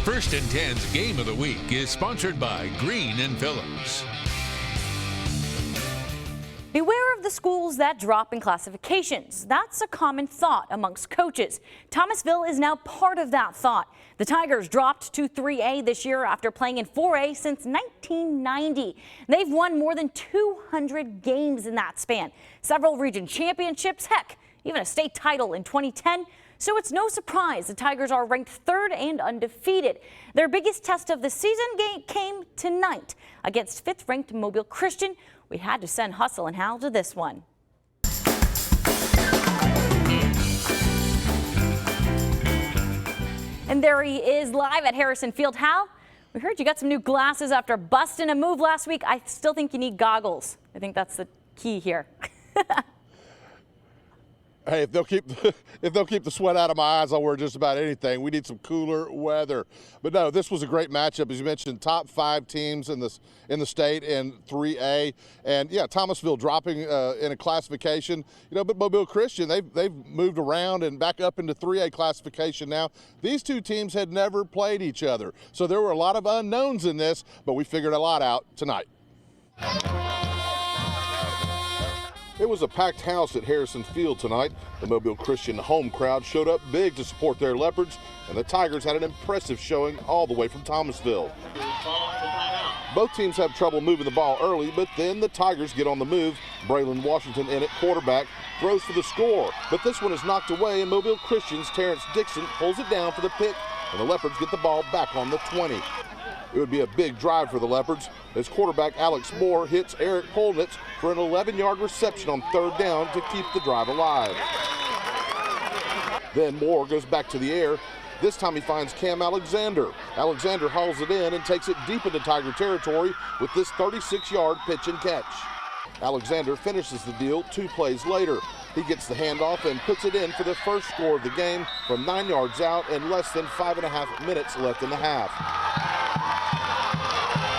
First and 10's Game of the Week is sponsored by Green & Phillips. Beware of the schools that drop in classifications. That's a common thought amongst coaches. Thomasville is now part of that thought. The Tigers dropped to 3A this year after playing in 4A since 1990. They've won more than 200 games in that span. Several region championships, heck, even a state title in 2010. So it's no surprise the Tigers are ranked third and undefeated. Their biggest test of the season came tonight against fifth-ranked Mobile Christian. We had to send Hustle and Hal to this one. And there he is live at Harrison Field. Hal, we heard you got some new glasses after busting a move last week. I still think you need goggles. I think that's the key here. Hey, if they'll keep the sweat out of my eyes, I'll wear just about anything. We need some cooler weather. But no, this was a great matchup. As you mentioned, top 5 teams in the state in 3A. And yeah, Thomasville dropping in a classification. You know, but Mobile Christian, they've moved around and back up into 3A classification now. These two teams had never played each other. So there were a lot of unknowns in this, but we figured a lot out tonight. It was a packed house at Harrison Field tonight. The Mobile Christian home crowd showed up big to support their Leopards, and the Tigers had an impressive showing all the way from Thomasville. Both teams have trouble moving the ball early, but then the Tigers get on the move. Braylon Washington in at quarterback throws for the score, but this one is knocked away, and Mobile Christian's Terrence Dixon pulls it down for the pick, and the Leopards get the ball back on the 20. It would be a big drive for the Leopards as quarterback Alex Moore hits Eric Polnitz for an 11-yard reception on third down to keep the drive alive. Then Moore goes back to the air. This time he finds Cam Alexander. Alexander hauls it in and takes it deep into Tiger territory with this 36-yard pitch and catch. Alexander finishes the deal 2 plays later. He gets the handoff and puts it in for the first score of the game from 9 yards out and less than 5.5 minutes left in the half.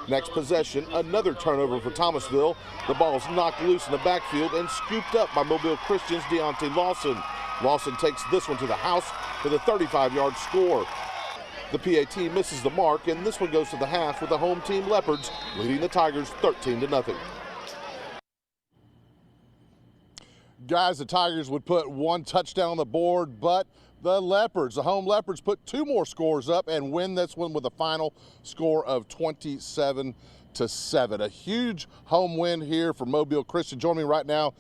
Next possession, another turnover for Thomasville. The ball is knocked loose in the backfield and scooped up by Mobile Christian's Deontay Lawson. Lawson takes this one to the house for the 35-yard score. The PAT misses the mark, and this one goes to the half with the home team Leopards leading the Tigers 13-0. Guys, the Tigers would put 1 touchdown on the board, but the Leopards, the home Leopards, put 2 more scores up and win this one with a final score of 27-7. A huge home win here for Mobile Christian. Joining me right now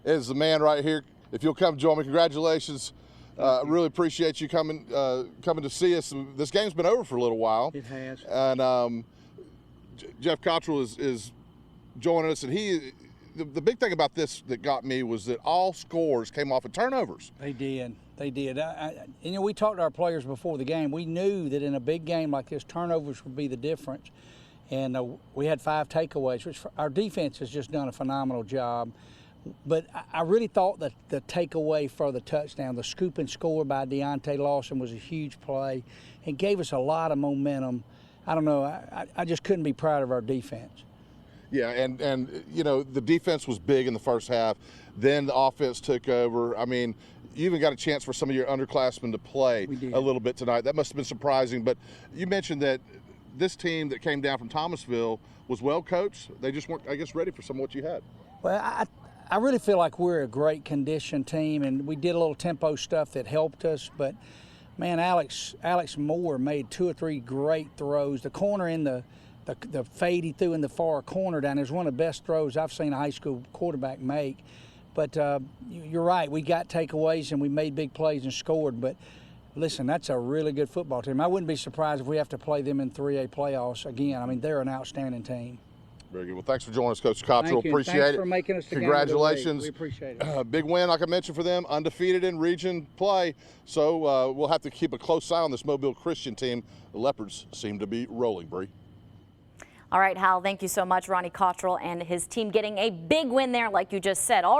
is the man right here. If you'll come join me, congratulations. Really appreciate you coming to see us. This game's been over for a little while. It has. And Jeff Cottrell is joining us, and the big thing about this that got me was that all scores came off of turnovers. They did. They did. You know, we talked to our players before the game. We knew that in a big game like this, turnovers would be the difference. And we had 5 takeaways, which our defense has just done a phenomenal job. But I really thought that the takeaway for the touchdown, the scoop and score by Deontay Lawson, was a huge play and gave us a lot of momentum. I don't know. I just couldn't be proud of our defense. Yeah, and you know, the defense was big in the first half. Then the offense took over. I mean, you even got a chance for some of your underclassmen to play a little bit tonight. That must have been surprising. But you mentioned that this team that came down from Thomasville was well coached. They just weren't, I guess, ready for some of what you had. Well, I really feel like we're a great conditioned team, and we did a little tempo stuff that helped us. But, man, Alex Moore made 2 or 3 great throws. The corner in the fade he threw in the far corner down there is one of the best throws I've seen a high school quarterback make. But you're right, we got takeaways and we made big plays and scored. But listen, that's a really good football team. I wouldn't be surprised if we have to play them in 3A playoffs again. I mean, they're an outstanding team. Very good. Well, thanks for joining us, Coach Cottrell. Appreciate it. Thanks for making us the Congratulations. We appreciate it. Big win, like I mentioned, for them, undefeated in region play. So we'll have to keep a close eye on this Mobile Christian team. The Leopards seem to be rolling, Bree. All right, Hal, thank you so much. Ronnie Cottrell and his team getting a big win there, like you just said. All right.